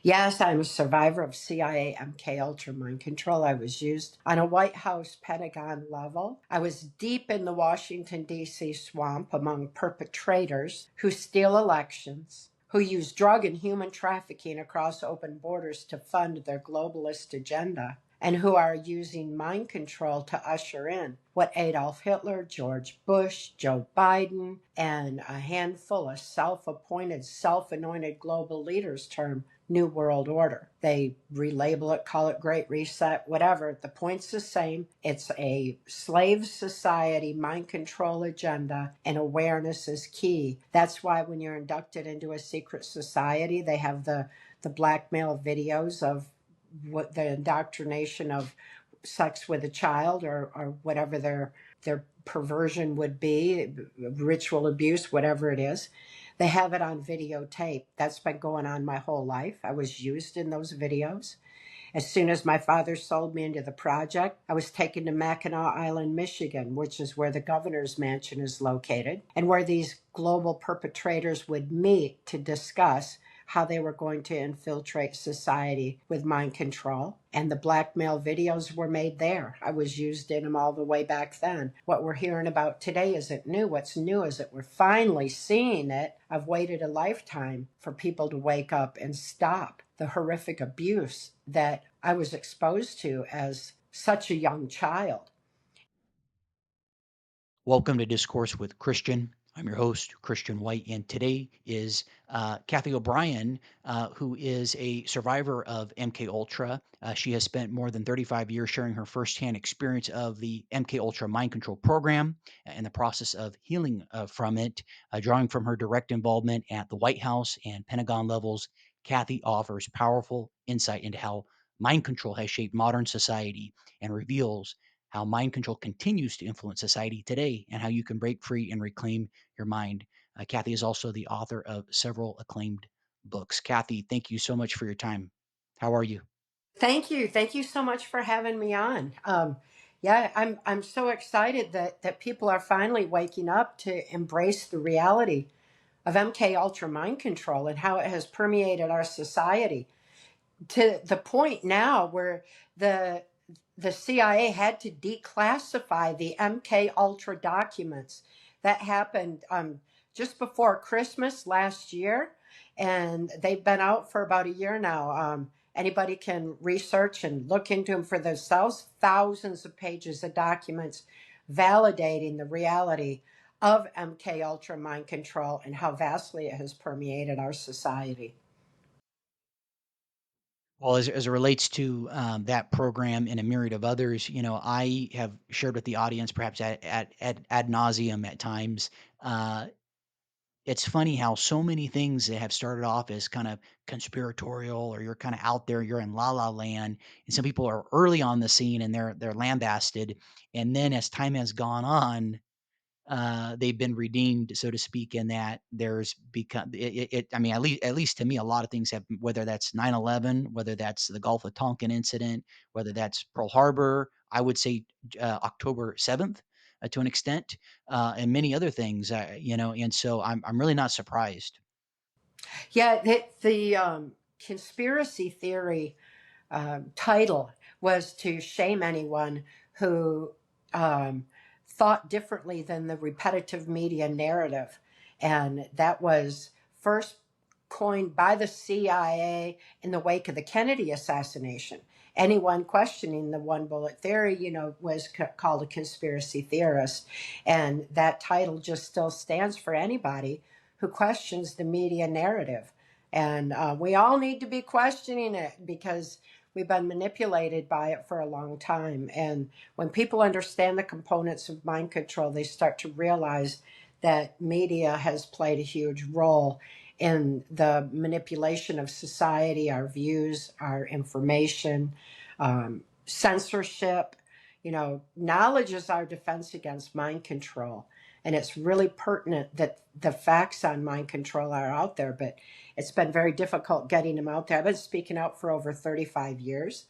Yes, I'm a survivor of CIA MK Ultra mind control. I was used on a White House Pentagon level. I was deep in the Washington, D.C. swamp among perpetrators who steal elections, who use drug and human trafficking across open borders to fund their globalist agenda, and who are using mind control to usher in what Adolf Hitler, George Bush, Joe Biden, and a handful of self-appointed, self-anointed global leaders term New World Order. They relabel it, call it Great Reset, whatever. The point's the same. It's a slave society mind control agenda, and awareness is key. That's why when you're inducted into a secret society, they have the blackmail videos of what the indoctrination of sex with a child or whatever their perversion would be, ritual abuse, whatever it is. They have it on videotape. That's been going on my whole life. I was used in those videos. As soon as my father sold me into the project, I was taken to Mackinac Island, Michigan, which is where the governor's mansion is located, and where these global perpetrators would meet to discuss how they were going to infiltrate society with mind control. And the blackmail videos were made there. I was used in them all the way back then. What we're hearing about today isn't new. What's new is that we're finally seeing it. I've waited a lifetime for people to wake up and stop the horrific abuse that I was exposed to as such a young child. Welcome to Discourse with Christian. I'm your host, Christian White, and today is Cathy O'Brien, who is a survivor of MK Ultra. She has spent more than 35 years sharing her firsthand experience of the MK Ultra mind control program and the process of healing from it. Drawing from her direct involvement at the White House and Pentagon levels, Cathy offers powerful insight into how mind control has shaped modern society and reveals how mind control continues to influence society today, and how you can break free and reclaim your mind. Cathy is also the author of several acclaimed books. Cathy, thank you so much for your time. How are you? Thank you. Thank you so much for having me on. Yeah, I'm so excited that people are finally waking up to embrace the reality of MK Ultra mind control and how it has permeated our society to the point now where the the CIA had to declassify the MK Ultra documents. That happened just before Christmas last year, and they've been out for about a year now. Anybody can research and look into them for themselves. Thousands of pages of documents validating the reality of MK Ultra mind control and how vastly it has permeated our society. Well, as it relates to that program and a myriad of others, I have shared with the audience, perhaps at ad nauseum at times. Uh, it's funny how so many things that have started off as kind of conspiratorial, or you're kind of out there, you're in la la land, and some people are early on the scene and they're lambasted, and then as time has gone on, they've been redeemed, so to speak, in that there's become I mean, at least to me, a lot of things have, whether that's 9/11, whether that's the Gulf of Tonkin incident, whether that's Pearl Harbor, I would say October 7th, to an extent, and many other things, and so I'm really not surprised. Yeah, the conspiracy theory title was to shame anyone who thought differently than the repetitive media narrative. And that was first coined by the CIA in the wake of the Kennedy assassination. Anyone questioning the one bullet theory, was called a conspiracy theorist. And that title just still stands for anybody who questions the media narrative. And we all need to be questioning it because we've been manipulated by it for a long time. And when people understand the components of mind control, they start to realize that media has played a huge role in the manipulation of society, our views, our information, censorship. Knowledge is our defense against mind control. And it's really pertinent that the facts on mind control are out there, but it's been very difficult getting them out there. I've been speaking out for over 35 years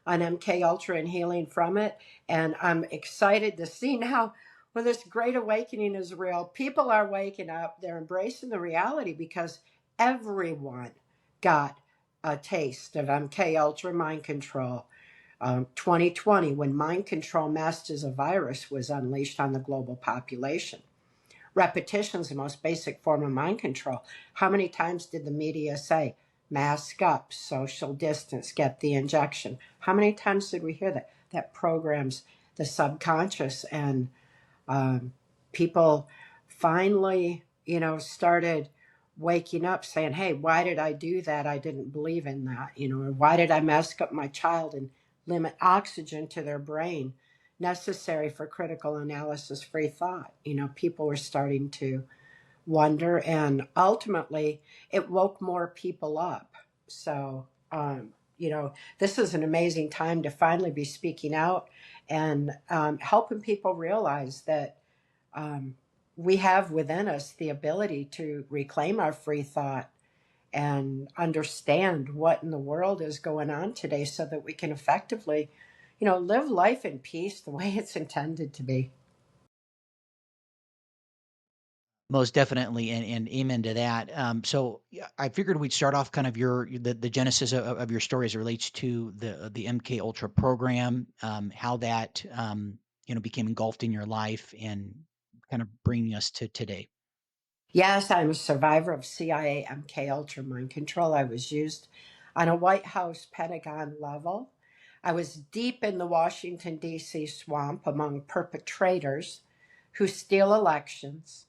on MK Ultra and healing from it, and I'm excited to see now when this great awakening is real. People are waking up, they're embracing the reality because everyone got a taste of MK Ultra mind control. 2020, when mind control masked as a virus was unleashed on the global population. Repetition is the most basic form of mind control. How many times did the media say, mask up, social distance, get the injection? How many times did we hear that? That programs the subconscious, and um, people finally, started waking up saying, hey, why did I do that? I didn't believe in that. Or why did I mask up my child and limit oxygen to their brain necessary for critical analysis free thought? People were starting to wonder, and ultimately it woke more people up. So, this is an amazing time to finally be speaking out and helping people realize that um, we have within us the ability to reclaim our free thought and understand what in the world is going on today so that we can effectively, live life in peace the way it's intended to be. Most definitely, and amen to that. So yeah, I figured we'd start off kind of the genesis of your story as it relates to the MK Ultra program, how that became engulfed in your life, and kind of bringing us to today. Yes, I'm a survivor of CIA MK Ultra mind control. I was used on a White House Pentagon level. I was deep in the Washington, D.C. swamp among perpetrators who steal elections,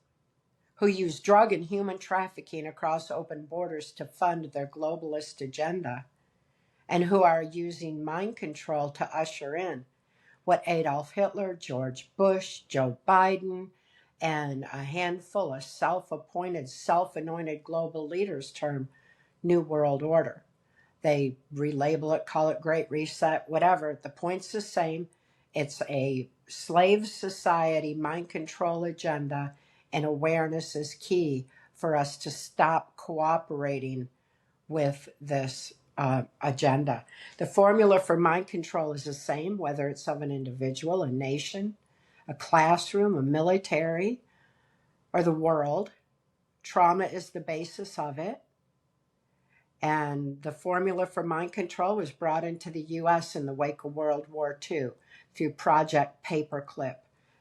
who use drug and human trafficking across open borders to fund their globalist agenda, and who are using mind control to usher in what Adolf Hitler, George Bush, Joe Biden, and a handful of self appointed, self anointed global leaders term New World Order. They relabel it, call it Great Reset, whatever. The point's the same. It's a slave society mind control agenda, and awareness is key for us to stop cooperating with this agenda. The formula for mind control is the same, whether it's of an individual, a nation, a classroom, a military, or the world. Trauma is the basis of it. And the formula for mind control was brought into the U.S. in the wake of World War II through Project Paperclip.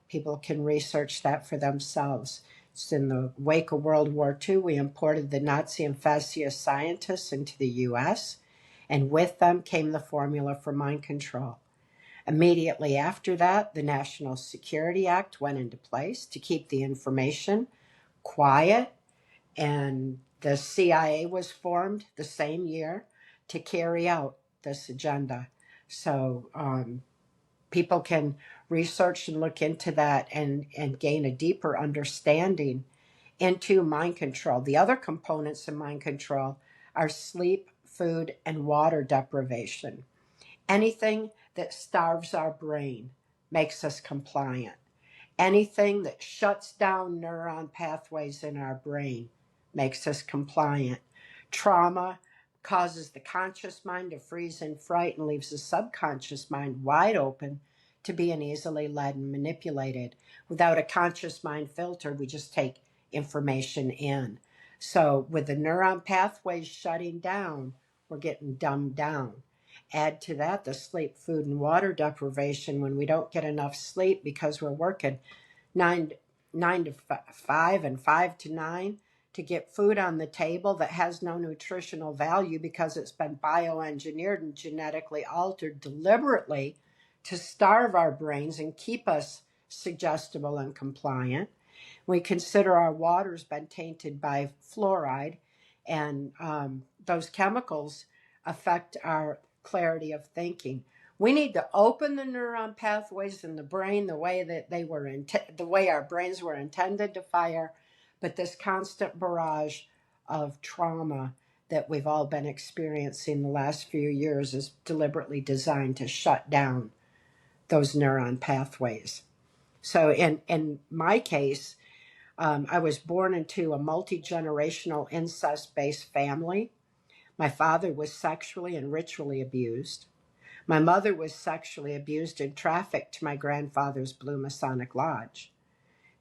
People can research that for themselves. It's in the wake of World War II, we imported the Nazi and fascist scientists into the U.S., and with them came the formula for mind control. Immediately after that, the National Security Act went into place to keep the information quiet, and the CIA was formed the same year to carry out this agenda. So people can research and look into that and gain a deeper understanding into mind control. The other components of mind control are sleep, food, and water deprivation. Anything that starves our brain makes us compliant. Anything that shuts down neuron pathways in our brain makes us compliant. Trauma causes the conscious mind to freeze in fright and leaves the subconscious mind wide open to being easily led and manipulated. Without a conscious mind filter, we just take information in. So, with the neuron pathways shutting down, we're getting dumbed down. Add to that the sleep, food, and water deprivation when we don't get enough sleep because we're working nine nine to five and 5 to 9 to get food on the table that has no nutritional value because it's been bioengineered and genetically altered deliberately to starve our brains and keep us suggestible and compliant. We consider our water's been tainted by fluoride, and those chemicals affect our clarity of thinking. We need to open the neuron pathways in the brain the way that the way our brains were intended to fire. But this constant barrage of trauma that we've all been experiencing the last few years is deliberately designed to shut down those neuron pathways. So in my case, I was born into a multi-generational incest-based family. My father was sexually and ritually abused. My mother was sexually abused and trafficked to my grandfather's Blue Masonic Lodge.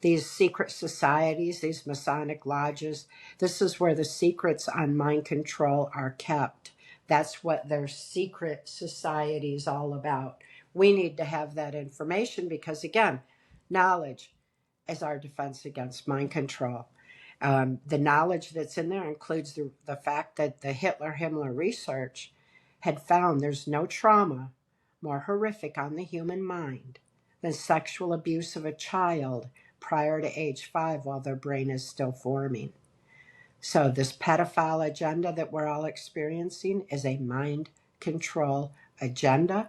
These secret societies, these Masonic lodges, this is where the secrets on mind control are kept. That's what their secret society is all about. We need to have that information because, again, knowledge is our defense against mind control. The knowledge that's in there includes the fact that the Hitler-Himmler research had found there's no trauma more horrific on the human mind than sexual abuse of a child prior to age 5 while their brain is still forming. So, this pedophile agenda that we're all experiencing is a mind control agenda.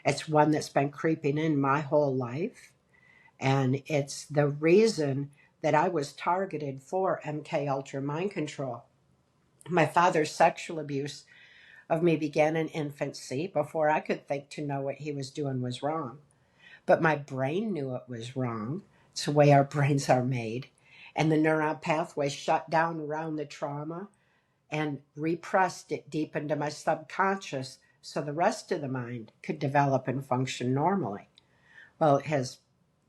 It's one that's been creeping in my whole life. And it's the reason that I was targeted for MK Ultra mind control. My father's sexual abuse of me began in infancy before I could think to know what he was doing was wrong. But my brain knew it was wrong. It's the way our brains are made. And the neuron pathway shut down around the trauma and repressed it deep into my subconscious so the rest of the mind could develop and function normally. Well, his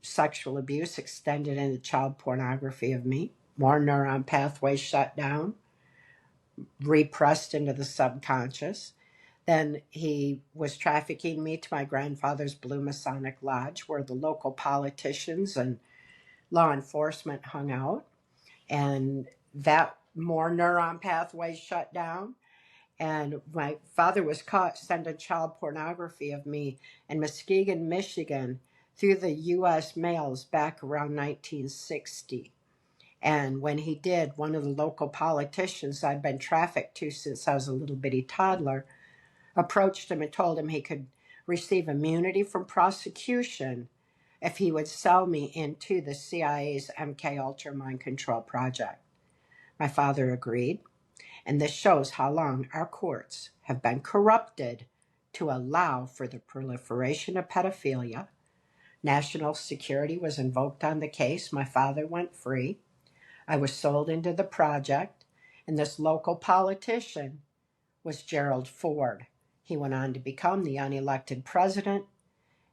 sexual abuse extended into child pornography of me, more neuron pathways shut down, repressed into the subconscious. Then he was trafficking me to my grandfather's Blue Masonic Lodge, where the local politicians and law enforcement hung out. And that more neuron pathways shut down. And my father was caught sending child pornography of me in Muskegon, Michigan, through the U.S. mails back around 1960. And when he did, one of the local politicians I'd been trafficked to since I was a little bitty toddler approached him and told him he could receive immunity from prosecution if he would sell me into the CIA's MK Ultra mind control project. My father agreed, and this shows how long our courts have been corrupted to allow for the proliferation of pedophilia. National security was invoked on the case. My father went free. I was sold into the project, and this local politician was Gerald Ford. He went on to become the unelected president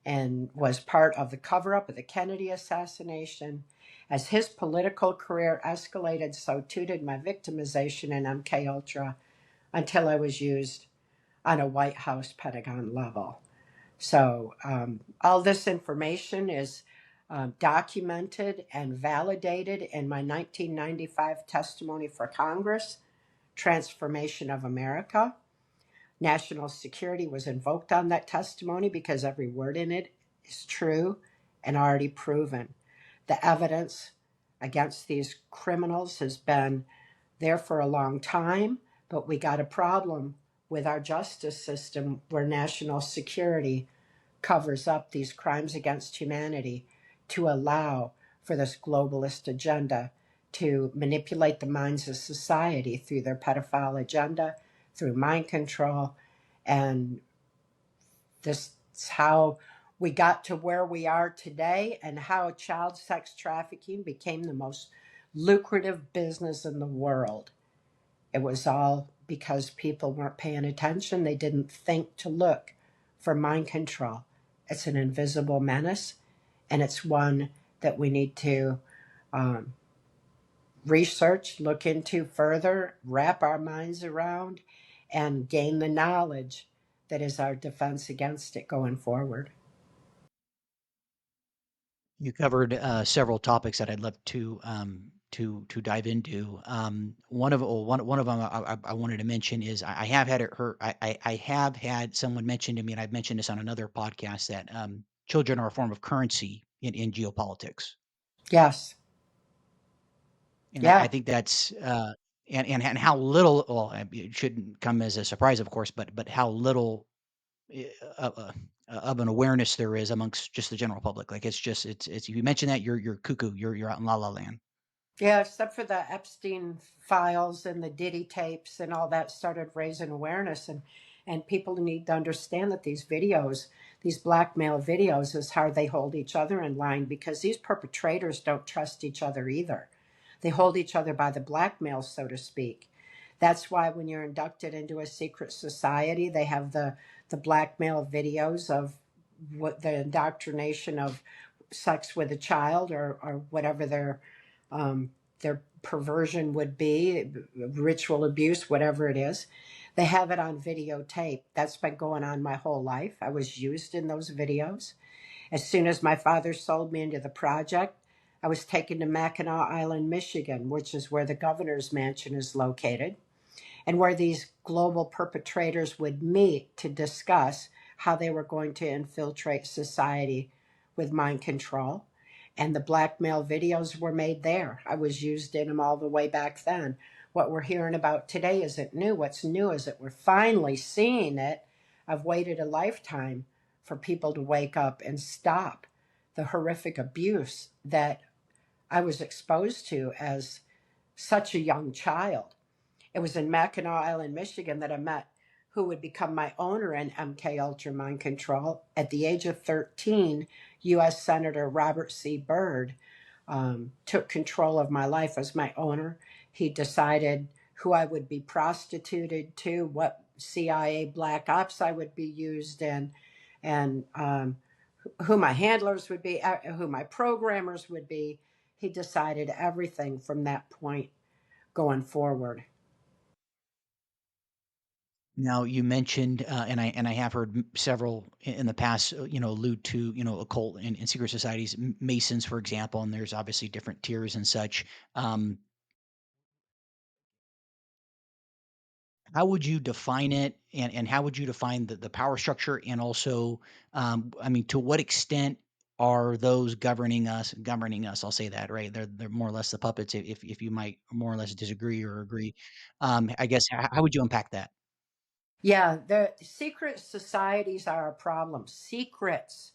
and was part of the cover-up of the Kennedy assassination. As his political career escalated, so too did my victimization in MK Ultra until I was used on a White House Pentagon level. So all this information is documented and validated in my 1995 testimony for Congress, Transformation of America. National security was invoked on that testimony because every word in it is true and already proven. The evidence against these criminals has been there for a long time, but we got a problem with our justice system where national security covers up these crimes against humanity to allow for this globalist agenda to manipulate the minds of society through their pedophile agenda, through mind control. And this is how we got to where we are today and how child sex trafficking became the most lucrative business in the world. It was all because people weren't paying attention. They didn't think to look for mind control. It's an invisible menace, and it's one that we need to research, look into further, wrap our minds around, and gain the knowledge that is our defense against it going forward. You covered several topics that I'd love to dive into. One of them I wanted to mention is I have had it hurt. I have had someone mention to me, and I've mentioned this on another podcast that children are a form of currency in geopolitics, Yes. and I Yeah. think that's and how little. Well, it shouldn't come as a surprise, of course, but how little eh, of an awareness there is amongst just the general public. Like it's you mention that you're cuckoo, you're out in la la land. Yeah, except for the Epstein files and the Diddy tapes and all that started raising awareness, and people need to understand that these videos, these blackmail videos, is how they hold each other in line because these perpetrators don't trust each other either. They hold each other by the blackmail, so to speak. That's why when you're inducted into a secret society, they have the blackmail videos of what the indoctrination of sex with a child or whatever their perversion would be, ritual abuse, whatever it is. They have it on videotape. That's been going on my whole life. I was used in those videos. As soon as my father sold me into the project, I was taken to Mackinac Island, Michigan, which is where the governor's mansion is located, and where these global perpetrators would meet to discuss how they were going to infiltrate society with mind control. And the blackmail videos were made there. I was used in them all the way back then. What we're hearing about today isn't new. What's new is that we're finally seeing it. I've waited a lifetime for people to wake up and stop the horrific abuse that I was exposed to as such a young child. It was in Mackinac Island, Michigan, that I met who would become my owner in MK Ultra Mind Control. At the age of 13, U.S. Senator Robert C. Byrd took control of my life as my owner. He decided who I would be prostituted to, what CIA black ops I would be used in, and who my handlers would be, who my programmers would be. He decided everything from that point going forward. Now you mentioned, and I have heard several in the past, allude to, occult and secret societies, Masons, for example, and there's obviously different tiers and such. Um, how would you define it, and how would you define the power structure, and also, I mean, to what extent are those governing us? Governing us, I'll say that, right? They're more or less the puppets. If you might more or less disagree or agree, I guess how would you unpack that? Yeah, the secret societies are a problem. Secrets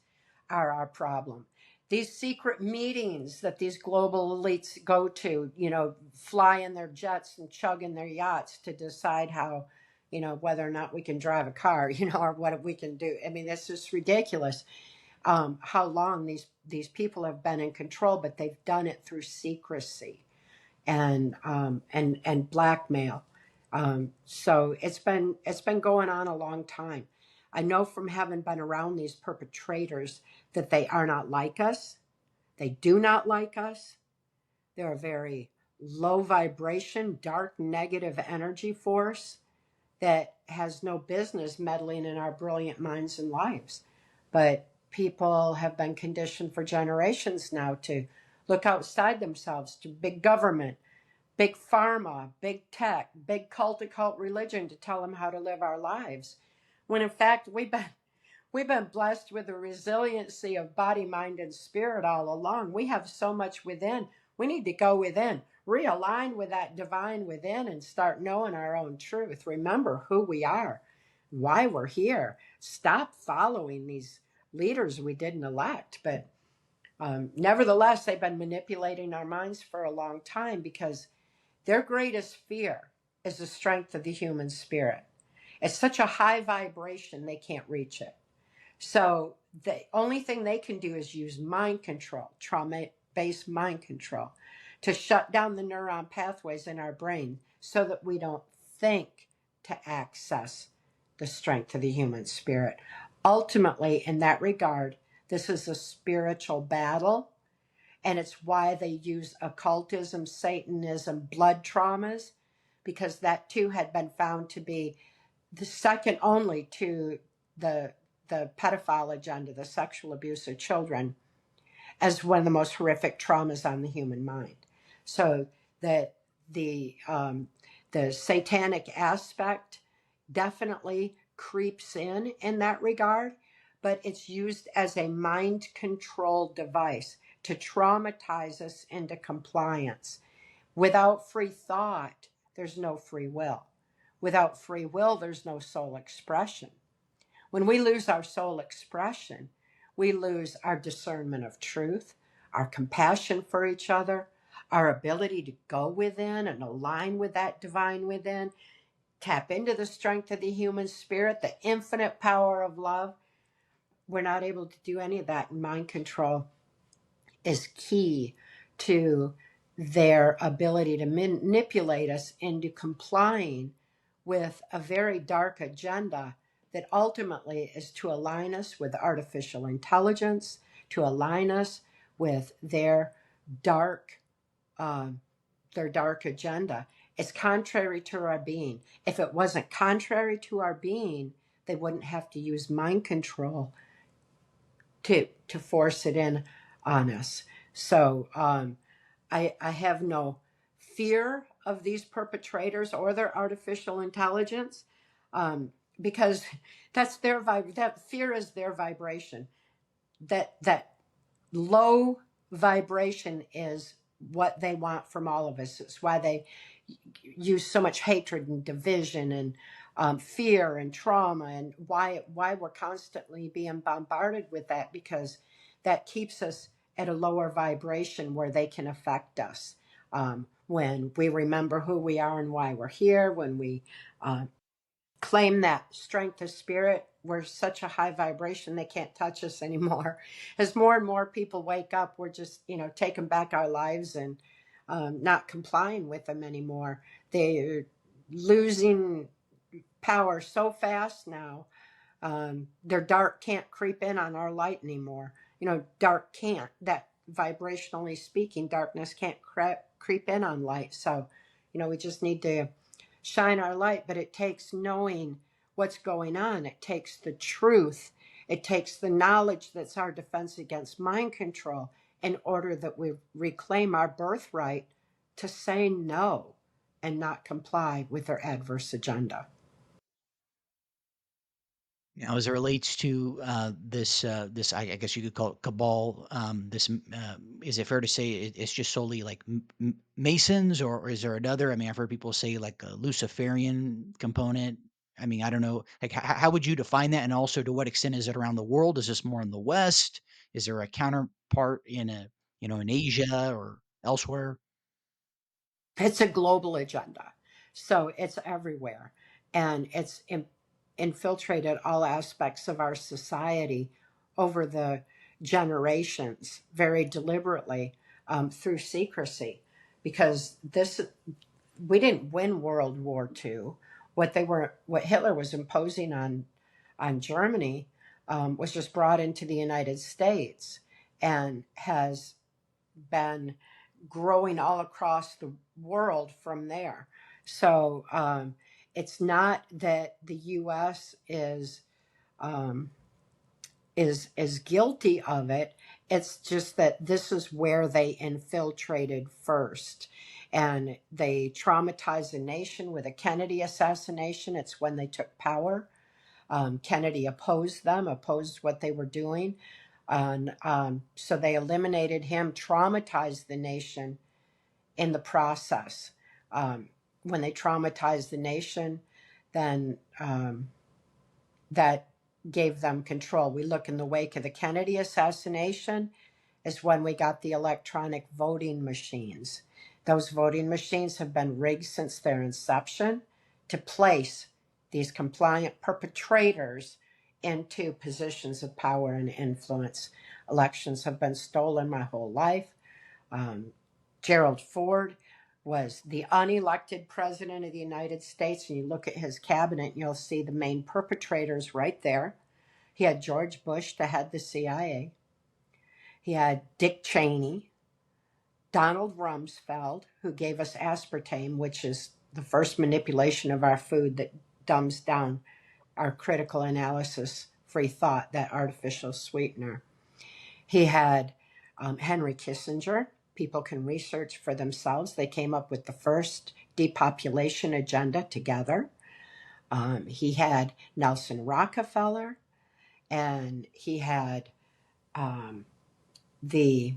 are our problem. These secret meetings that these global elites go to, fly in their jets and chug in their yachts to decide how, whether or not we can drive a car, or what we can do. I mean, that's just ridiculous. How long these people have been in control, but they've done it through secrecy and blackmail. So it's been going on a long time. I know from having been around these perpetrators that they are not like us. They do not like us. They're a very low vibration, dark, negative energy force that has no business meddling in our brilliant minds and lives. But people have been conditioned for generations now to look outside themselves to big government, big pharma, big tech, big cult occult religion to tell them how to live our lives. When in fact we've been blessed with the resiliency of body, mind, and spirit all along. We have so much within. We need to go within, realign with that divine within, and start knowing our own truth. Remember who we are, why we're here. Stop following these leaders we didn't elect. But nevertheless, they've been manipulating our minds for a long time because their greatest fear is the strength of the human spirit. It's such a high vibration, they can't reach it. So the only thing they can do is use mind control, trauma based mind control, to shut down the neuron pathways in our brain so that we don't think to access the strength of the human spirit. Ultimately, in that regard, this is a spiritual battle, and it's why they use occultism, Satanism, blood traumas, because that too had been found to be the second only to the the pedophile agenda, the sexual abuse of children, as one of the most horrific traumas on the human mind. So that the satanic aspect definitely creeps in that regard, but it's used as a mind control device to traumatize us into compliance. Without free thought, there's no free will. Without free will, there's no soul expression. When we lose our soul expression, we lose our discernment of truth, our compassion for each other, our ability to go within and align with that divine within, tap into the strength of the human spirit, the infinite power of love. We're not able to do any of that. Mind control is key to their ability to manipulate us into complying with a very dark agenda that ultimately is to align us with artificial intelligence, to align us with dark uh, their dark agenda. It's contrary to our being. If it wasn't contrary to our being, they wouldn't have to use mind control to force it in on us. So I have no fear of these perpetrators or their artificial intelligence, because that's their that fear is their vibration. That low vibration is what they want from all of us. It's why they use so much hatred and division and fear and trauma, and why we're constantly being bombarded with that, because that keeps us at a lower vibration where they can affect us. When we remember who we are and why we're here, when we claim that strength of spirit, we're such a high vibration they can't touch us anymore. As more and more people wake up, we're just taking back our lives and not complying with them anymore. They're losing power so fast now. Their dark can't creep in on our light anymore. Dark can't, that vibrationally speaking, darkness can't creep in on light. So we just need to shine our light, but it takes knowing what's going on. It takes the truth. It takes the knowledge that's our defense against mind control, in order that we reclaim our birthright to say no and not comply with their adverse agenda. Now, as it relates to this, I guess you could call it cabal. Is it fair to say it's just solely like Masons, or is there another? I mean, I've heard people say like a Luciferian component. I mean, I don't know. Like, how would you define that? And also, to what extent is it around the world? Is this more in the West? Is there a counterpart in in Asia or elsewhere? It's a global agenda. So it's everywhere. And it's infiltrated all aspects of our society over the generations, very deliberately, through secrecy. Because we didn't win World War II. What Hitler was imposing on Germany, was just brought into the United States, and has been growing all across the world from there. So it's not that the U.S. Um, is guilty of it. It's just that this is where they infiltrated first, and they traumatized the nation with a Kennedy assassination. It's when they took power. Kennedy opposed them, opposed what they were doing. And so they eliminated him, traumatized the nation in the process. When they traumatized the nation, then that gave them control. We look in the wake of the Kennedy assassination is when we got the electronic voting machines. Those voting machines have been rigged since their inception to place these compliant perpetrators into positions of power and influence. Elections have been stolen my whole life. Gerald Ford was the unelected president of the United States, and you look at his cabinet, and you'll see the main perpetrators right there. He had George Bush to head the CIA. He had Dick Cheney, Donald Rumsfeld, who gave us aspartame, which is the first manipulation of our food that dumbs down our critical analysis free thought, that artificial sweetener. He had Henry Kissinger. People can research for themselves. They came up with the first depopulation agenda together. He had Nelson Rockefeller, and he had the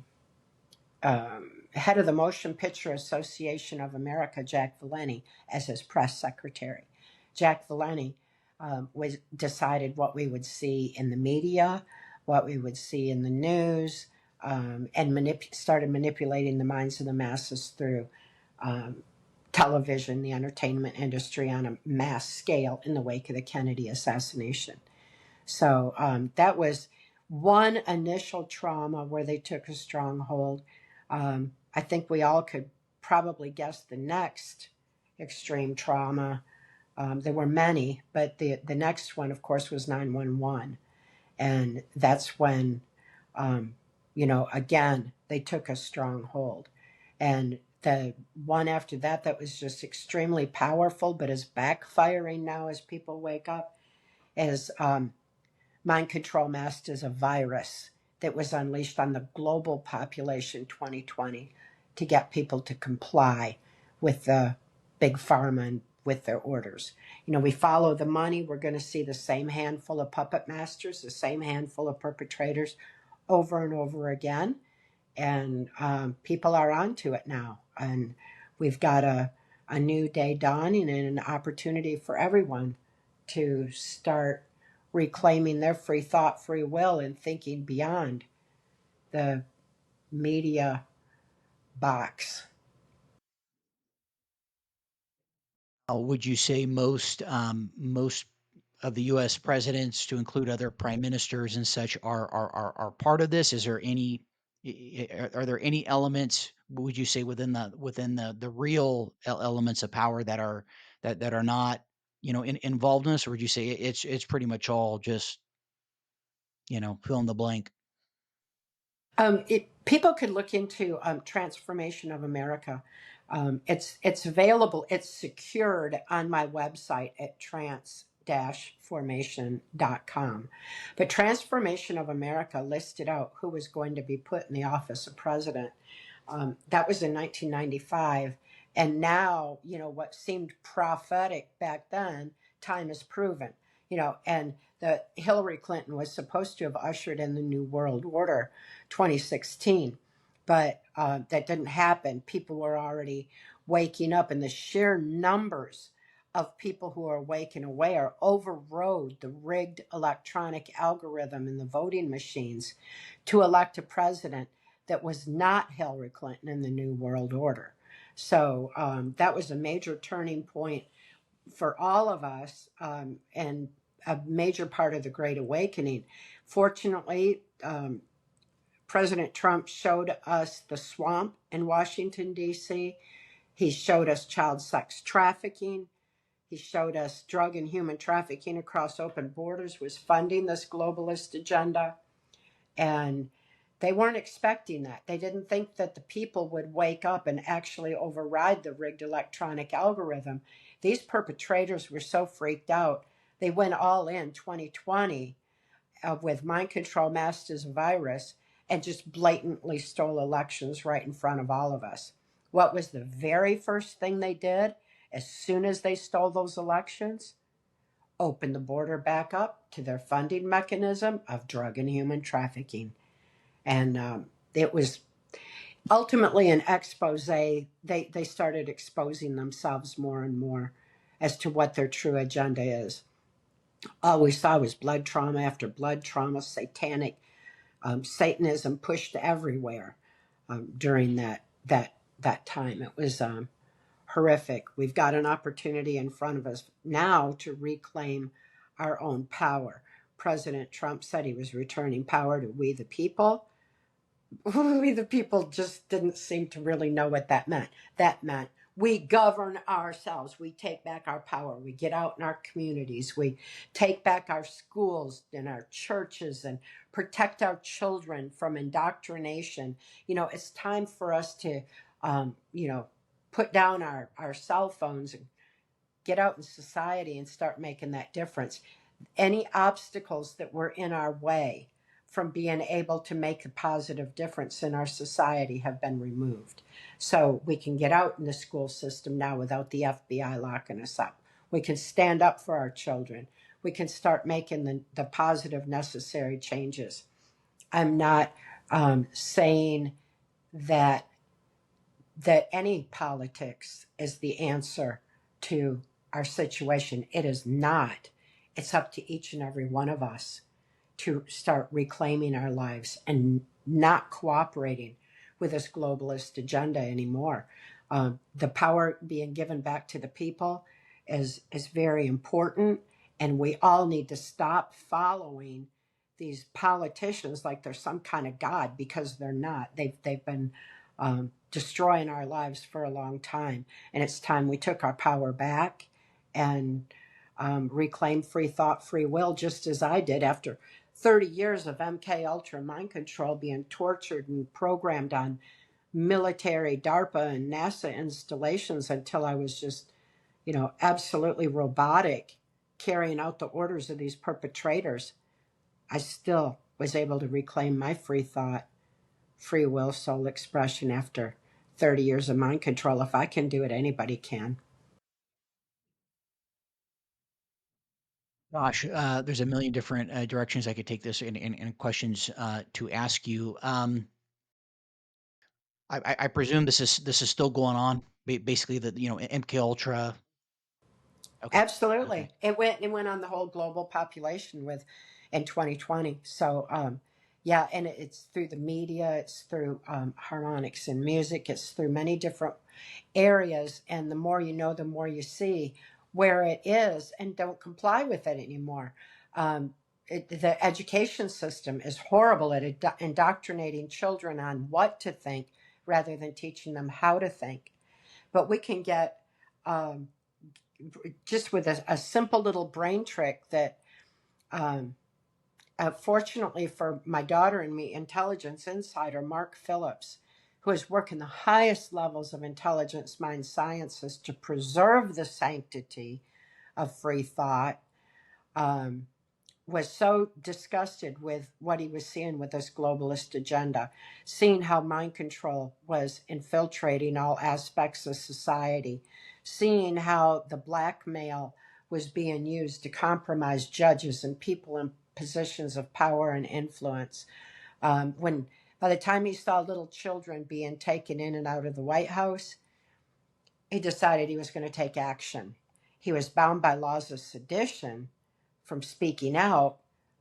head of the Motion Picture Association of America, Jack Valenti, as his press secretary. Jack Valenti was decided what we would see in the media, what we would see in the news, and started manipulating the minds of the masses through television, the entertainment industry on a mass scale in the wake of the Kennedy assassination. So that was one initial trauma where they took a stronghold. I think we all could probably guess the next extreme trauma. There were many, but the next one, of course, was 911. And that's when, again, they took a stronghold. And The one after that that was just extremely powerful, but is backfiring now as people wake up, is mind control masked as a virus that was unleashed on the global population 2020 to get people to comply with the big pharma and with their orders. You know, we follow the money. We're going to see the same handful of puppet masters, the same handful of perpetrators over and over again. And people are onto it now. And we've got a new day dawning and an opportunity for everyone to start reclaiming their free thought, free will, and thinking beyond the media box. Would you say most of the U.S. presidents, to include other prime ministers and such, are part of this? Is there any are there any elements, would you say, within the real elements of power that are that are not, involved in this, or would you say it's pretty much all just, fill in the blank? People could look into Transformation of America. It's available. It's secured on my website at trans-formation.com. But Transformation of America listed out who was going to be put in the office of president. That was in 1995. And now, what seemed prophetic back then, time has proven, and the Hillary Clinton was supposed to have ushered in the New World Order 2016, but that didn't happen. People were already waking up, and the sheer numbers of people who are awake and aware overrode the rigged electronic algorithm in the voting machines to elect a president that was not Hillary Clinton in the New World Order. So that was a major turning point for all of us, and a major part of the Great Awakening. Fortunately, President Trump showed us the swamp in Washington, D.C. He showed us child sex trafficking. He showed us drug and human trafficking across open borders was funding this globalist agenda. And they weren't expecting that. They didn't think that the people would wake up and actually override the rigged electronic algorithm. These perpetrators were so freaked out, they went all in 2020 with mind control masked as a virus and just blatantly stole elections right in front of all of us. What was the very first thing they did as soon as they stole those elections? Open the border back up to their funding mechanism of drug and human trafficking. And it was ultimately an expose. They started exposing themselves more and more as to what their true agenda is. All we saw was blood trauma after blood trauma, satanic Satanism pushed everywhere during that time. It was horrific. We've got an opportunity in front of us now to reclaim our own power. President Trump said he was returning power to we the people. We the people just didn't seem to really know what that meant. That meant we govern ourselves. We take back our power. We get out in our communities. We take back our schools and our churches and protect our children from indoctrination. It's time for us to, put down our cell phones and get out in society and start making that difference. Any obstacles that were in our way from being able to make a positive difference in our society have been removed. So we can get out in the school system now without the FBI locking us up. We can stand up for our children. We can start making the positive necessary changes. I'm not saying that any politics is the answer to our situation. It is not. It's up to each and every one of us to start reclaiming our lives and not cooperating with this globalist agenda anymore. The power being given back to the people is very important, and we all need to stop following these politicians like they're some kind of god, because they're not. They've been destroying our lives for a long time, and it's time we took our power back and reclaim free thought, free will, just as I did after 30 years of MK Ultra mind control, being tortured and programmed on military, DARPA, and NASA installations until I was just, absolutely robotic, carrying out the orders of these perpetrators. I still was able to reclaim my free thought, free will, soul expression after 30 years of mind control. If I can do it, anybody can. Gosh, there's a million different directions I could take this and questions to ask you. I presume this is still going on. Basically, the MK Ultra. Okay, okay. Absolutely. It went on the whole global population with in 2020. So yeah, and it's through the media, it's through harmonics and music, it's through many different areas, and the more you know, the more you see where it is, and don't comply with it anymore. The education system is horrible at indoctrinating children on what to think rather than teaching them how to think. But we can get um, just with a simple little brain trick that um, fortunately for my daughter and me, intelligence insider Mark Phillips, who is working the highest levels of intelligence mind sciences to preserve the sanctity of free thought, um, was so disgusted with what he was seeing with this globalist agenda, seeing how mind control was infiltrating all aspects of society, seeing how the blackmail was being used to compromise judges and people in positions of power and influence. When by the time he saw little children being taken in and out of the White House, he decided he was going to take action. He was bound by laws of sedition from speaking out,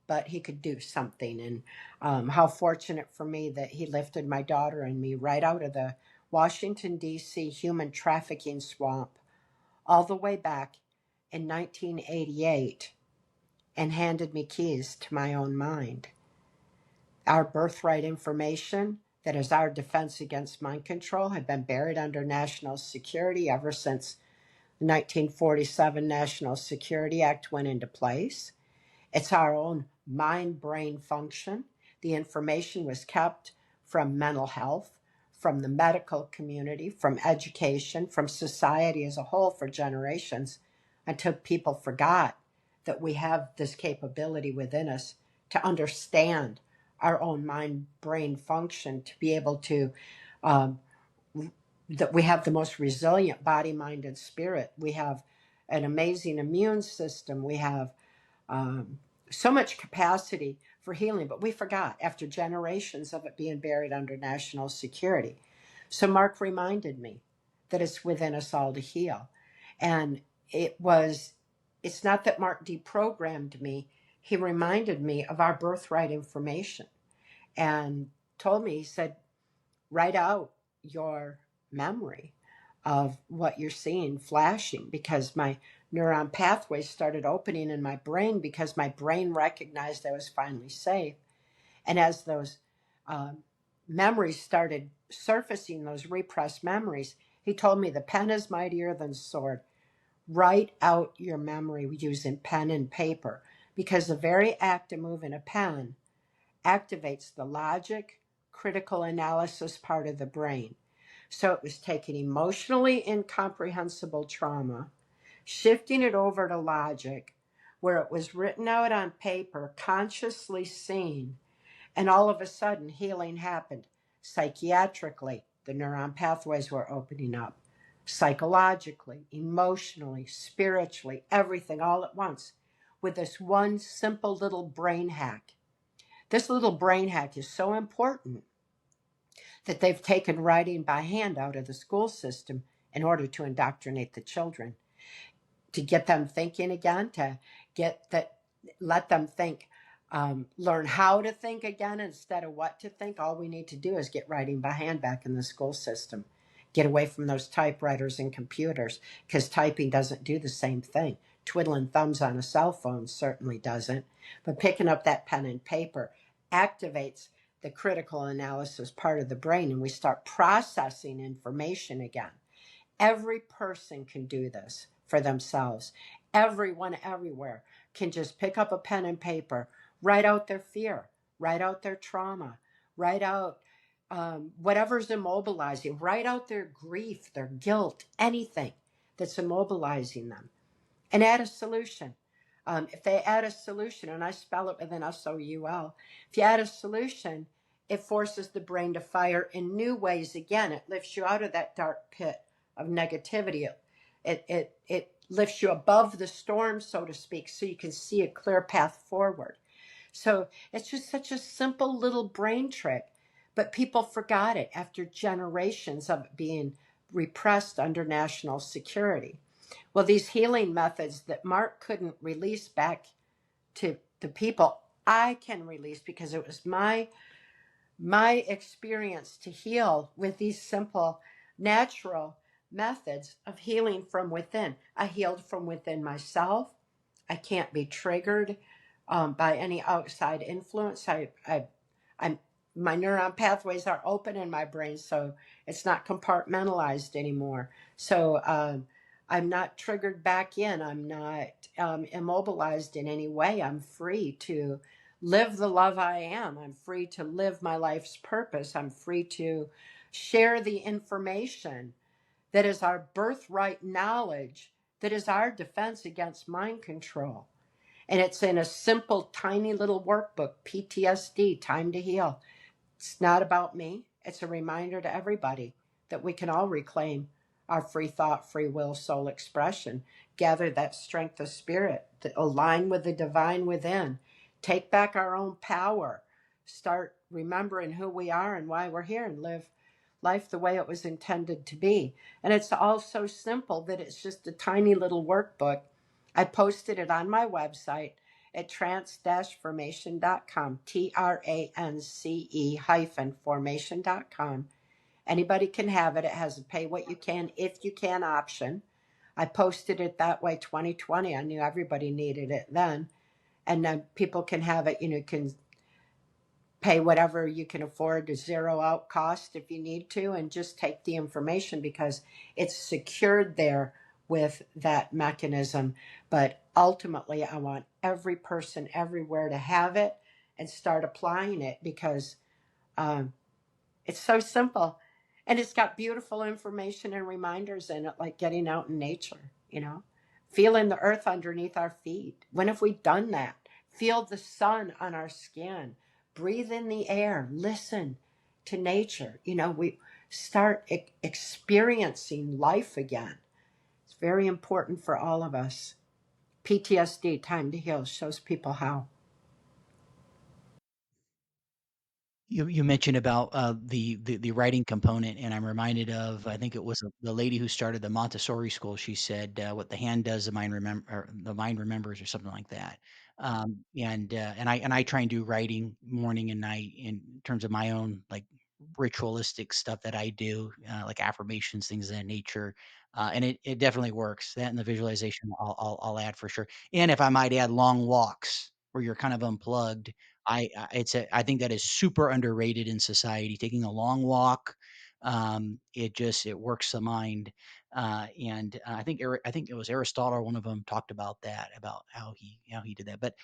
but he could do something. And how fortunate for me that he lifted my daughter and me right out of the Washington, D.C. human trafficking swamp all the way back in 1988 and handed me keys to my own mind. Our birthright information, that is our defense against mind control, had been buried under national security ever since the 1947 National Security Act went into place. It's our own mind brain function. The information was kept from mental health, from the medical community, from education, from society as a whole for generations until people forgot that we have this capability within us to understand our own mind brain function, to be able to um, that we have the most resilient body, mind, and spirit. We have an amazing immune system. We have um, so much capacity for healing, but we forgot after generations of it being buried under national security. So Mark reminded me that it's within us all to heal. And it's not that Mark deprogrammed me, he reminded me of our birthright information and told me, he said, write out your memory of what you're seeing flashing, because my neuron pathways started opening in my brain because my brain recognized I was finally safe. And as those um, memories started surfacing, those repressed memories, he told me the pen is mightier than sword. Write out your memory using pen and paper, because the very act of moving a pen activates the logic, critical analysis part of the brain. So it was taking emotionally incomprehensible trauma, shifting it over to logic, where it was written out on paper, consciously seen, and all of a sudden healing happened. Psychiatrically, the neuron pathways were opening up. Psychologically, emotionally, spiritually, everything all at once with this one simple little brain hack. This little brain hack is so important that they've taken writing by hand out of the school system in order to indoctrinate the children, to get them thinking again, to get that, let them think, learn how to think again instead of what to think. All we need to do is get writing by hand back in the school system. Get away from those typewriters and computers, because typing doesn't do the same thing. Twiddling thumbs on a cell phone certainly doesn't. But picking up that pen and paper activates the critical analysis part of the brain, and we start processing information again. Every person can do this for themselves. Everyone, everywhere can just pick up a pen and paper, write out their fear, write out their trauma, write out whatever's immobilizing, write out their grief, their guilt, anything that's immobilizing them, and add a solution. If they add a solution, and I spell it with an SOUL, if you add a solution, it forces the brain to fire in new ways again. It lifts you out of that dark pit of negativity. It lifts you above the storm, so to speak, so you can see a clear path forward. So it's just such a simple little brain trick, but people forgot it after generations of it being repressed under national security. Well, these healing methods that Mark couldn't release back to the people, I can release because it was my experience to heal with these simple, natural methods of healing from within. I healed from within myself. I can't be triggered by any outside influence. I'm my neuron pathways are open in my brain, so it's not compartmentalized anymore. So I'm not triggered back in. I'm not immobilized in any way. I'm free to live the love I am. I'm free to live my life's purpose. I'm free to share the information that is our birthright knowledge, that is our defense against mind control. And it's in a simple, tiny little workbook, PTSD, Time to Heal. It's not about me. It's a reminder to everybody that we can all reclaim our free thought, free will, soul expression, gather that strength of spirit, to align with the divine within, take back our own power, start remembering who we are and why we're here, and live life the way it was intended to be. And it's all so simple that it's just a tiny little workbook. I posted it on my website at trance-formation.com, TRANCE-formation.com. Anybody can have it. It has a pay what you can, if you can option. I posted it that way 2020. I knew everybody needed it then. And then people can have it, can pay whatever you can afford to zero out cost if you need to, and just take the information because it's secured there with that mechanism. But ultimately, I want every person everywhere to have it and start applying it because um, it's so simple. And it's got beautiful information and reminders in it, like getting out in nature, feeling the earth underneath our feet. When have we done that? Feel the sun on our skin, breathe in the air, listen to nature. We start experiencing life again. It's very important for all of us. PTSD, Time to Heal, shows people how. You mentioned about, the writing component, and I'm reminded of, I think it was the lady who started the Montessori school. She said, "What the hand does, the mind remembers," or something like that. And I try and do writing morning and night in terms of my own, like, ritualistic stuff that I do, like affirmations, things of that nature, and it definitely works. That and the visualization I'll add for sure. And if I might add, long walks where you're kind of unplugged. I think that is super underrated in society. Taking a long walk, it works the mind, and I think it was Aristotle, one of them talked about that, about how he did that. But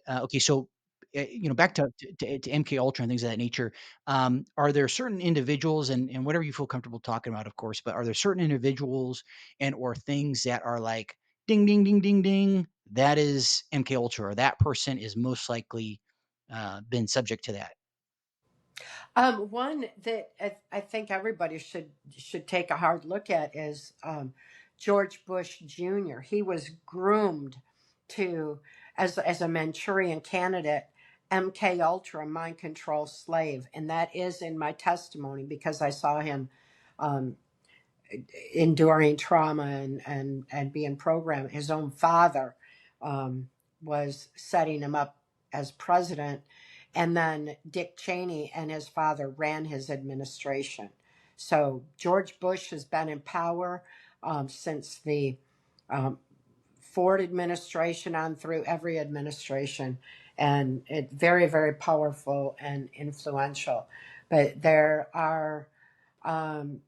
okay, so back to MK Ultra and things of that nature. Are there certain individuals, and whatever you feel comfortable talking about, of course, but are there certain individuals and or things that are like ding, ding, ding, ding, ding? That is MK Ultra, or that person is most likely been subject to that. One that I think everybody should take a hard look at is George Bush Jr. He was groomed to as a Manchurian candidate, MK Ultra, mind control slave, and that is in my testimony because I saw him um, enduring trauma and being programmed. His own father was setting him up as president, and then Dick Cheney and his father ran his administration. So George Bush has been in power since the um, Ford administration on through every administration, and it's very, very powerful and influential. But um,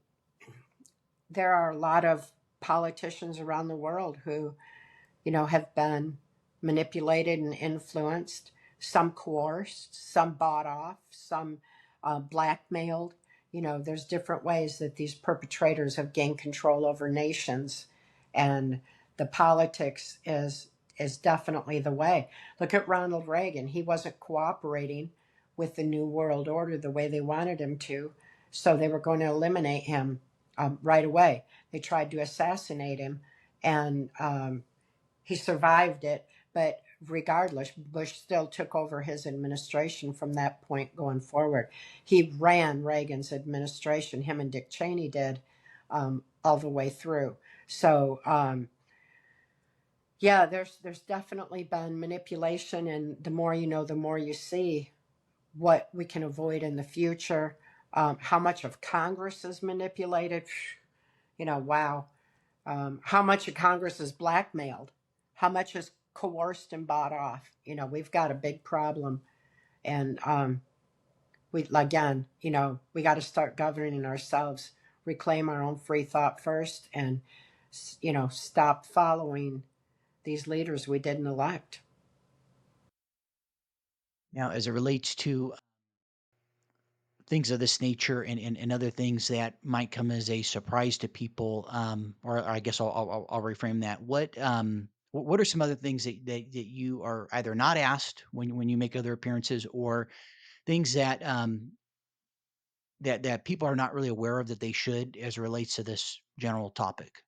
there are a lot of politicians around the world who, have been manipulated and influenced, some coerced, some bought off, some blackmailed. There's different ways that these perpetrators have gained control over nations, and the politics is definitely the way. Look at Ronald Reagan. He wasn't cooperating with the New World Order the way they wanted him to, so they were going to eliminate him right away. They tried to assassinate him, and he survived it, but regardless, Bush still took over his administration from that point going forward. He ran Reagan's administration, him and Dick Cheney did, all the way through. So, yeah, there's definitely been manipulation, and the more you know, the more you see what we can avoid in the future. How much of Congress is manipulated? Wow. How much of Congress is blackmailed? How much is coerced and bought off? We've got a big problem, and we again, we got to start governing ourselves, reclaim our own free thought first, and stop following these leaders we didn't elect. Now, as it relates to things of this nature and other things that might come as a surprise to people, or I guess I'll reframe that. What are some other things that you are either not asked when you make other appearances, or things that people are not really aware of that they should, as it relates to this general topic?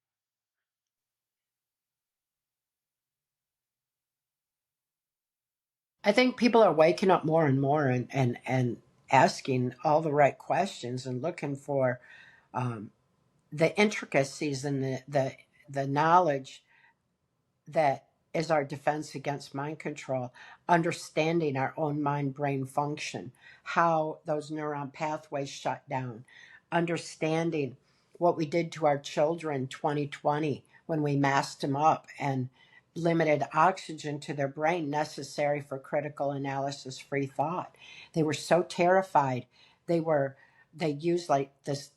I think people are waking up more and more, and asking all the right questions and looking for the intricacies and the knowledge that is our defense against mind control, understanding our own mind brain function, how those neuron pathways shut down, understanding what we did to our children 2020 when we masked them up and limited oxygen to their brain necessary for critical analysis free thought. They were so terrified. They used like this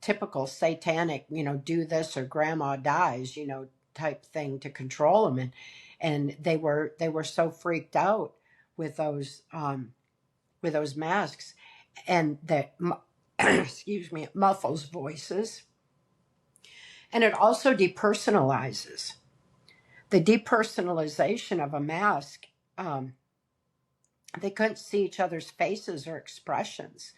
typical satanic, do this or grandma dies, type thing to control them, and they were so freaked out with those masks, and that excuse me, it muffles voices, and it also depersonalizes. The depersonalization of a mask, um, they couldn't see each other's faces or expressions,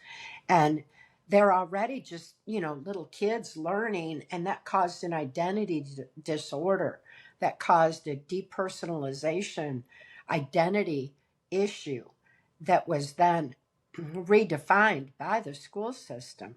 and they're already just little kids learning, and that caused an identity disorder, that caused a depersonalization identity issue that was then redefined by the school system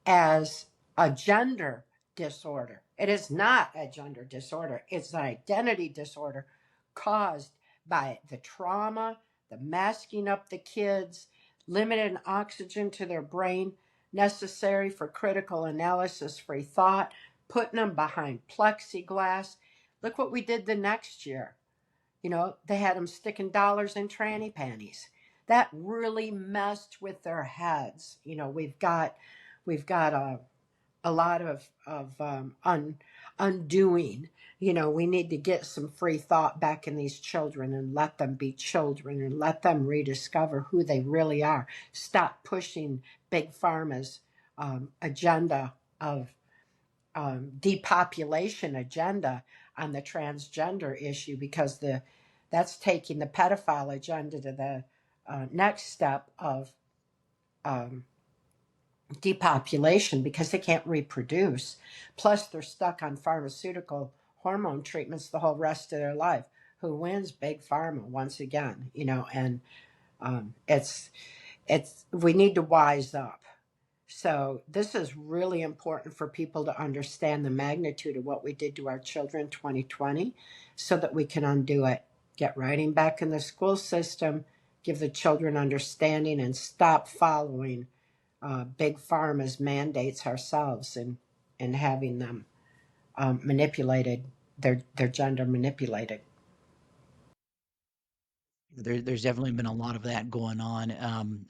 as a gender disorder. It is not a gender disorder, it's an identity disorder caused by the trauma, the masking up the kids, limited oxygen to their brain necessary for critical analysis free thought, putting them behind plexiglass. Look what we did the next year. They had them sticking dollars in tranny panties. That really messed with their heads. We've got a lot of undoing. We need to get some free thought back in these children and let them be children and let them rediscover who they really are. Stop pushing Big Pharma's agenda of depopulation agenda on the transgender issue, because that's taking the pedophile agenda to the next step of um, depopulation, because they can't reproduce. Plus, they're stuck on pharmaceutical hormone treatments the whole rest of their life. Who wins? Big Pharma once again. And it's we need to wise up. So this is really important for people to understand the magnitude of what we did to our children in 2020, so that we can undo it. Get writing back in the school system, give the children understanding, and stop following big pharma's mandates ourselves, and having them manipulated, their gender manipulated. There's definitely been a lot of that going on.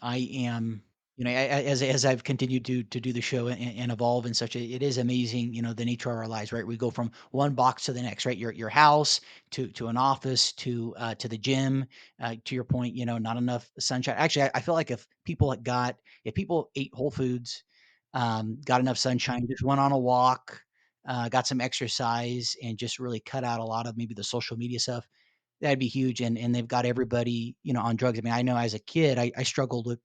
I am, as I've continued to do the show and evolve and such, it is amazing, the nature of our lives, right? We go from one box to the next, right? Your house to an office to the gym. To your point, not enough sunshine. Actually, I feel like if people ate whole foods, got enough sunshine, just went on a walk, got some exercise, and just really cut out a lot of maybe the social media stuff, that'd be huge, and they've got everybody, on drugs. I mean, I know as a kid, I struggled with,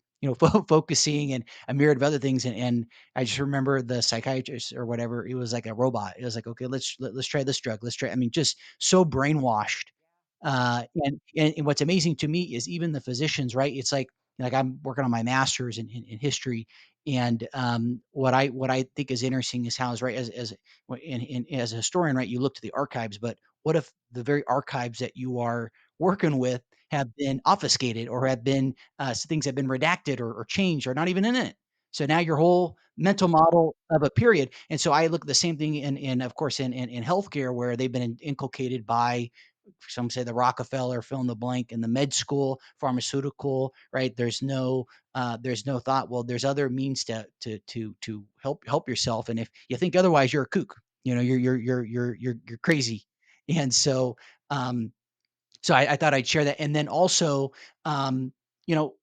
focusing and a myriad of other things, and I just remember the psychiatrist or whatever, it was like a robot. It was like, "Okay, let's try this drug. Let's try." I mean, just so brainwashed. And what's amazing to me is even the physicians, right? It's like I'm working on my master's in history, and what I think is interesting is how is right as a historian, right? You look to the archives, but what if the very archives that you are working with have been obfuscated or have been things have been redacted or changed or not even in it? So now your whole mental model of a period. And so I look at the same thing in of course in healthcare where they've been inculcated by some say the Rockefeller, fill in the blank, in the med school, pharmaceutical, right? There's no thought. Well, there's other means to help yourself, and if you think otherwise, you're a kook. You're crazy. And um, I thought I'd share that, and then also, um, you know,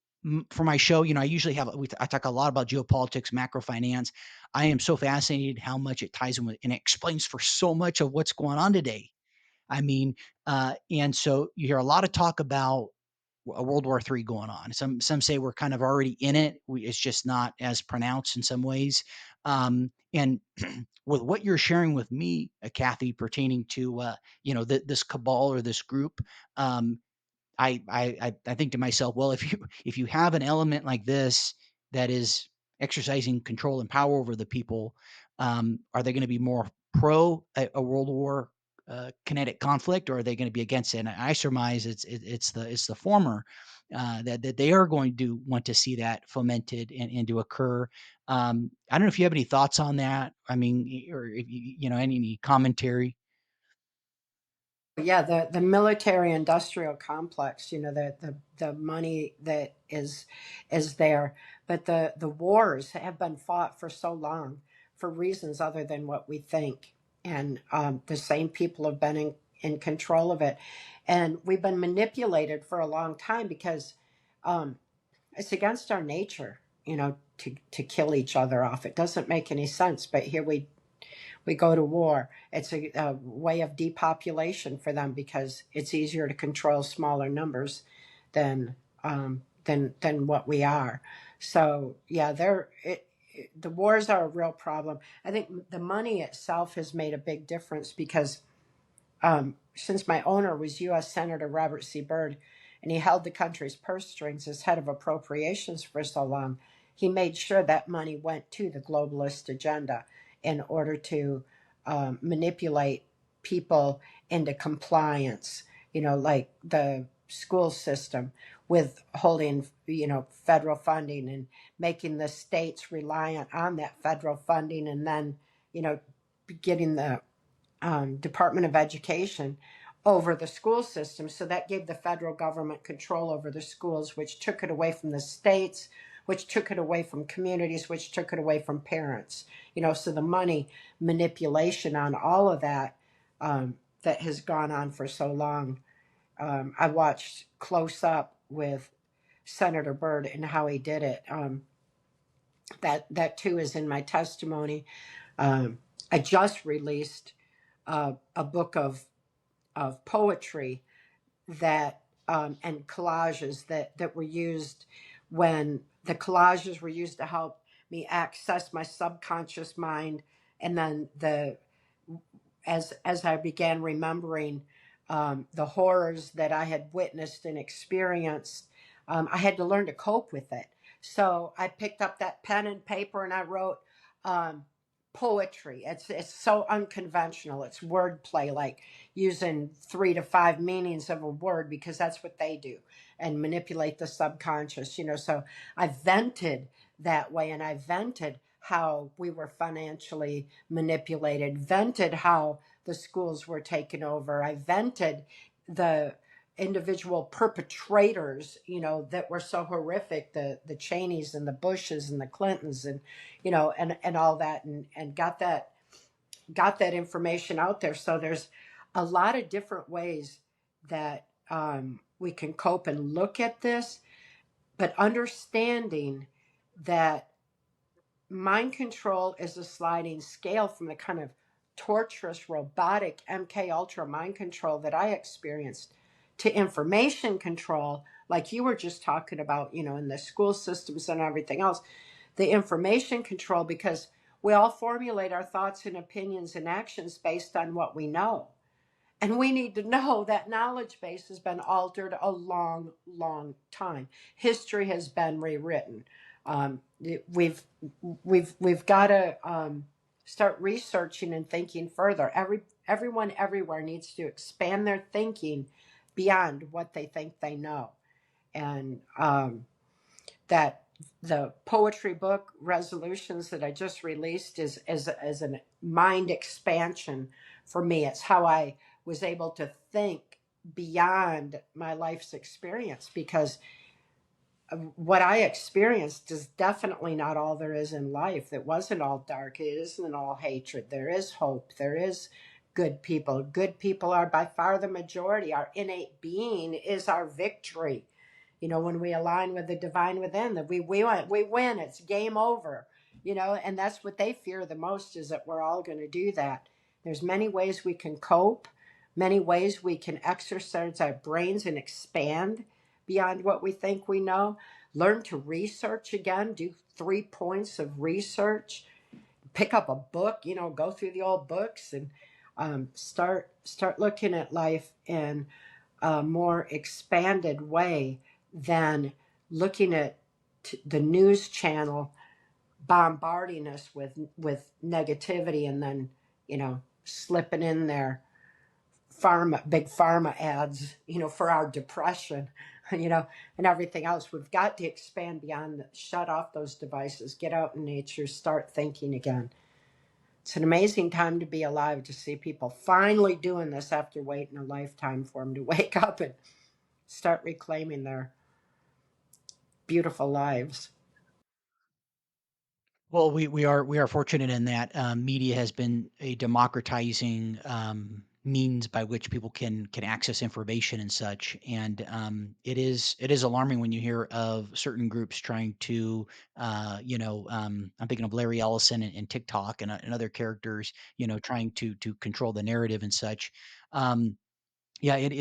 for my show, I usually I talk a lot about geopolitics, macro finance. I am so fascinated how much it ties in with and it explains for so much of what's going on today. I mean, and so you hear a lot of talk about a World War III going on. Some say we're kind of already in it. It's just not as pronounced in some ways. And with what you're sharing with me, Kathy, pertaining to this cabal or this group, um, I think to myself, well, if you have an element like this that is exercising control and power over the people, are they going to be more pro a World War kinetic conflict, or are they going to be against it? And I surmise it's the former. That they are going to want to see that fomented and to occur. I don't know if you have any thoughts on that. I mean, or if any commentary. Yeah, the military industrial complex, the money that is there, but the wars have been fought for so long for reasons other than what we think, and the same people have been in control of it, and we've been manipulated for a long time because um, it's against our nature, to kill each other off. It doesn't make any sense, but here we go to war. It's a way of depopulation for them because it's easier to control smaller numbers than what we are. So yeah, the wars are a real problem. I think the money itself has made a big difference because since my owner was U.S. Senator Robert C. Byrd, and he held the country's purse strings as head of appropriations for so long, he made sure that money went to the globalist agenda in order to manipulate people into compliance, like the school system with holding, federal funding and making the states reliant on that federal funding and then, you know, getting the Department of Education over the school system. So that gave the federal government control over the schools, which took it away from the states, which took it away from communities, which took it away from parents. So the money manipulation on all of that that has gone on for so long. I watched close up with Senator Byrd and how he did it. That too is in my testimony. I just released a book of poetry that and collages that were used when the collages were used to help me access my subconscious mind, and then as I began remembering the horrors that I had witnessed and experienced, I had to learn to cope with it. So I picked up that pen and paper and I wrote um, poetry. It's so unconventional. It's wordplay, like using 3 to 5 meanings of a word because that's what they do and manipulate the subconscious. So I vented that way, and I vented how we were financially manipulated, vented how the schools were taken over. I vented the individual perpetrators, that were so horrific, the Cheneys and the Bushes and the Clintons, and and all that, and got that information out there. So there's a lot of different ways that we can cope and look at this, but understanding that mind control is a sliding scale from the kind of torturous, robotic MK Ultra mind control that I experienced to information control, like you were just talking about, in the school systems and everything else. The information control, because we all formulate our thoughts and opinions and actions based on what we know. And we need to know that knowledge base has been altered a long, long time. History has been rewritten. Um, we've got to start researching and thinking further. Everyone everywhere needs to expand their thinking beyond what they think they know, and that the poetry book resolutions that I just released is a mind expansion for me. It's how I was able to think beyond my life's experience, because what I experienced is definitely not all there is in life. It wasn't all dark. It isn't all hatred. There is hope. There is good people. Good people are by far the majority. Our innate being is our victory. When we align with the divine within, that we win. It's game over. And that's what they fear the most, is that we're all going to do that. There's many ways we can cope, many ways we can exercise our brains and expand beyond what we think we know. Learn to research again, do 3 points of research, pick up a book, go through the old books, and start looking at life in a more expanded way than looking at the news channel bombarding us with negativity, and then slipping in there big pharma ads, for our depression, and everything else. We've got to expand beyond shut off those devices, get out in nature, start thinking again. It's an amazing time to be alive, to see people finally doing this after waiting a lifetime for them to wake up and start reclaiming their beautiful lives. Well, we are fortunate in that media has been a democratizing means by which people can access information and such. And it is alarming when you hear of certain groups trying to, I'm thinking of Larry Ellison and TikTok and other characters, trying to control the narrative and such. Um, yeah, it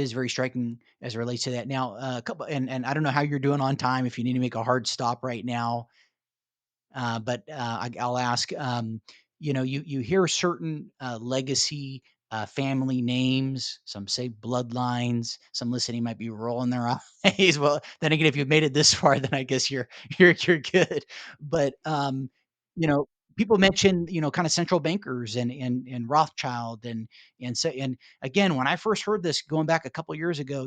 is very striking as it relates to that. Now, a couple, and I don't know how you're doing on time. If you need to make a hard stop right now, I'll ask. You hear certain legacy family names. Some say bloodlines. Some listening might be rolling their eyes. Well, then again, if you've made it this far, then I guess you're good. But you know, people mention kind of central bankers and Rothschild and again, when I first heard this going back a couple years ago,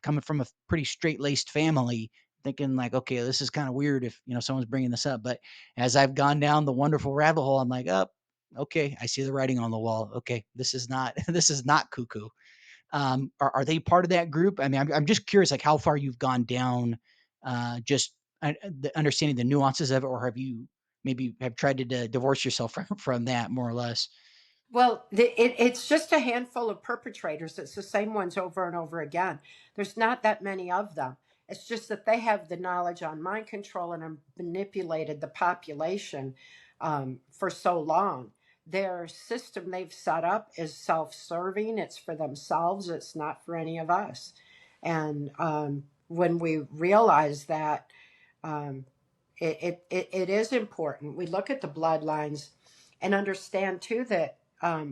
coming from a pretty straight laced family, thinking like, okay, this is kind of weird if someone's bringing this up. But as I've gone down the wonderful rabbit hole, I'm like, oh, okay, I see the writing on the wall. Okay, this is not this is not cuckoo. Are they part of that group? I mean, I'm just curious, like how far you've gone down, just understanding the nuances of it, or have you maybe have tried to divorce yourself from that more or less? Well, it's just a handful of perpetrators. It's the same ones over and over again. There's not that many of them. It's just that they have the knowledge on mind control and have manipulated the population for so long. Their system they've set up is self serving, it's for themselves, it's not for any of us. And when we realize that, um, it is important. We look at the bloodlines and understand too that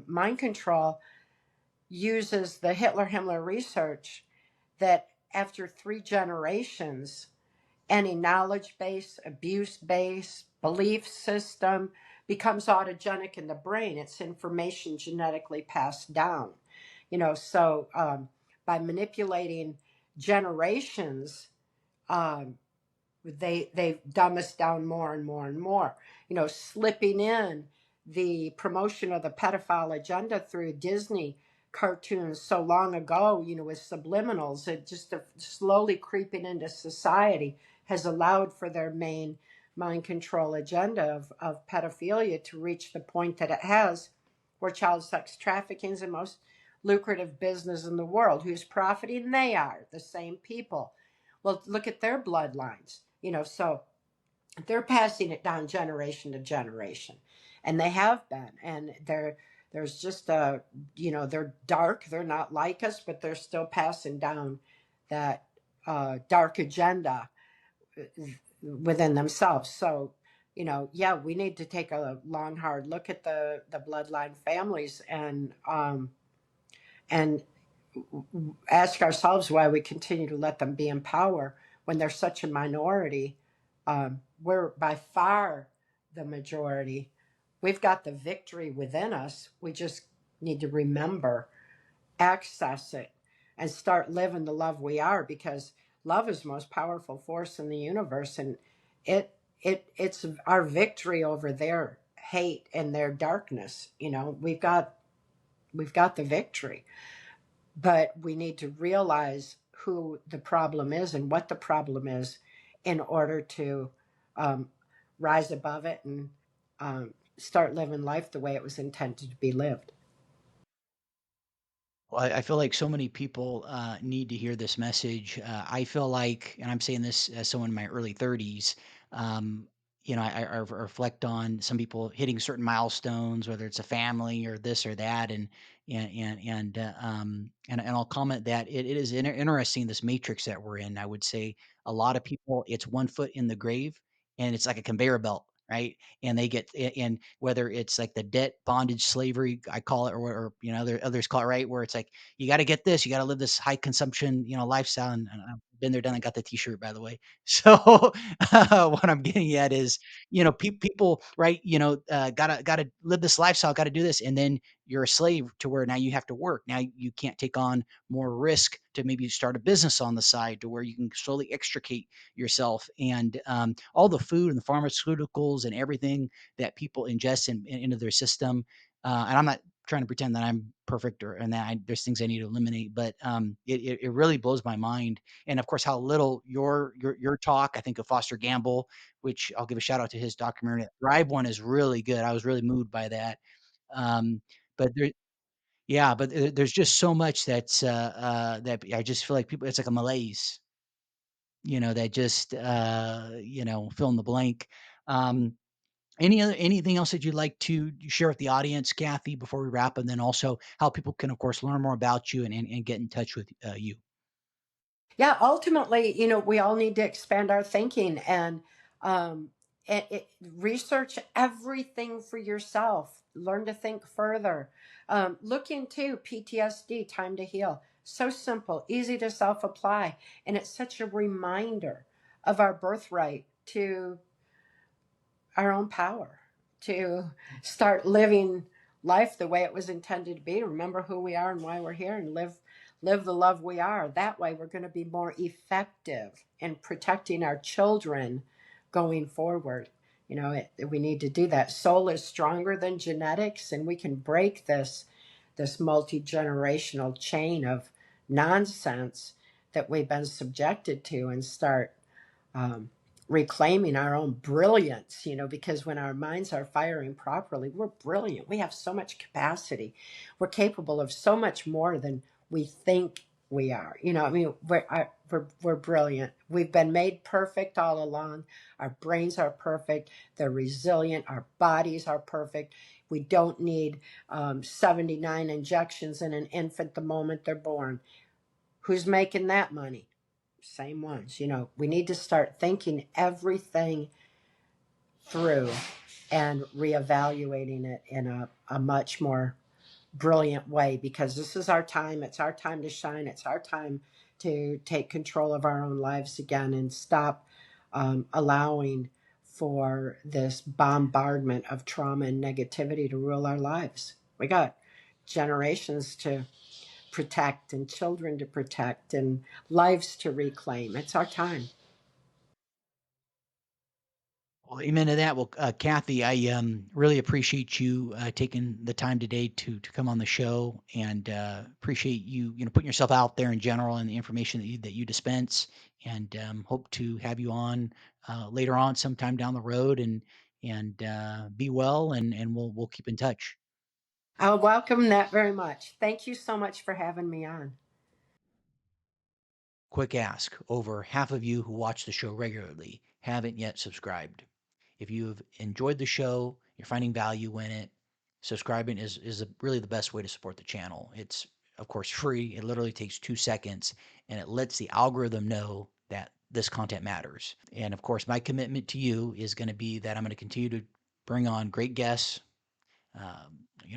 mind control uses the Hitler Himmler research, that after 3 generations, any knowledge base, abuse base, belief system becomes autogenic in the brain. It's information genetically passed down. So by manipulating generations, um, they've dumb us down more and more and more. Slipping in the promotion of the pedophile agenda through Disney cartoons so long ago, with subliminals, it just slowly creeping into society has allowed for their main mind control agenda of pedophilia to reach the point that it has, where child sex trafficking is the most lucrative business in the world. Who's profiting? They are the same people. Well, look at their bloodlines, so they're passing it down generation to generation, and they have been, and there's just they're dark, they're not like us, but they're still passing down that dark agenda within themselves. So yeah, we need to take a long hard look at the bloodline families, and ask ourselves why we continue to let them be in power when they're such a minority. We're by far the majority. We've got the victory within us. We just need to remember, access it, and start living the love we are, because love is the most powerful force in the universe, and it's our victory over their hate and their darkness. We've got the victory, but we need to realize who the problem is and what the problem is in order to um, rise above it and start living life the way it was intended to be lived. Well, I feel like so many people need to hear this message. I feel like, and I'm saying this as someone in my early 30s, um, I reflect on some people hitting certain milestones, whether it's a family or this or that, and I'll comment that it is interesting, this matrix that we're in. I would say a lot of people, it's one foot in the grave, and it's like a conveyor belt, right? And they get and whether it's like the debt bondage slavery, I call it, or others call it, right, where it's like you got to get this, you got to live this high consumption lifestyle, and I've been there, done. I got the T-shirt, by the way. So what I'm getting at is, people, right, gotta live this lifestyle, got to do this, and then you're a slave to where now you have to work. Now you can't take on more risk to maybe start a business on the side to where you can slowly extricate yourself, and all the food and the pharmaceuticals and everything that people ingest into their system. And I'm not trying to pretend that I'm perfect or and that there's things I need to eliminate, but it really blows my mind. And of course, how little your talk. I think of Foster Gamble, which I'll give a shout out to his documentary. Thrive one is really good. I was really moved by that. Um, but there, yeah, but there's just so much that I just feel like people. It's like a malaise, that just, fill in the blank. Um, anything else that you'd like to share with the audience, Kathy, before we wrap? And then also how people can, of course, learn more about you and get in touch with you. Yeah, ultimately, we all need to expand our thinking, um, research everything for yourself. Learn to think further. Look into PTSD, Time to Heal. So simple, easy to self apply. And it's such a reminder of our birthright to our own power, to start living life the way it was intended to be. Remember who we are and why we're here, and live the love we are. That way we're going to be more effective in protecting our children going forward. We need to do that. Soul is stronger than genetics, and we can break this multi-generational chain of nonsense that we've been subjected to, and start um, reclaiming our own brilliance, because when our minds are firing properly, we're brilliant. We have so much capacity. We're capable of so much more than we think we are. I mean, we're brilliant. We've been made perfect all along. Our brains are perfect. They're resilient. Our bodies are perfect. We don't need 79 injections in an infant the moment they're born. Who's making that money? Same ones. We need to start thinking everything through and reevaluating it in a much more brilliant way, because this is our time. It's our time to shine. It's our time to take control of our own lives again, and stop allowing for this bombardment of trauma and negativity to rule our lives. We got generations to protect, and children to protect, and lives to reclaim. It's our time. Well, amen to that. Well, Kathy, I really appreciate you taking the time today to come on the show, and appreciate you putting yourself out there in general and the information that you dispense, and hope to have you on later on sometime down the road, and be well, and we'll keep in touch. I'll welcome that very much. Thank you so much for having me on. Quick ask: over half of you who watch the show regularly haven't yet subscribed. If you've enjoyed the show, you're finding value in it, subscribing is really the best way to support the channel. It's, of course, free. It literally takes 2 seconds, and it lets the algorithm know that this content matters. And of course, my commitment to you is going to be that I'm going to continue to bring on great guests,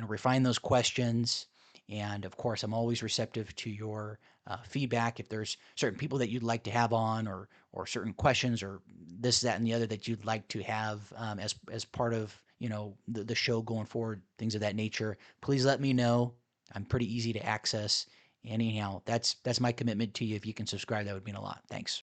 refine those questions. And of course, I'm always receptive to your feedback. If there's certain people that you'd like to have on, or certain questions, or this, that, and the other that you'd like to have as part of the show going forward, things of that nature, please let me know. I'm pretty easy to access. Anyhow, that's my commitment to you. If you can subscribe, that would mean a lot. Thanks.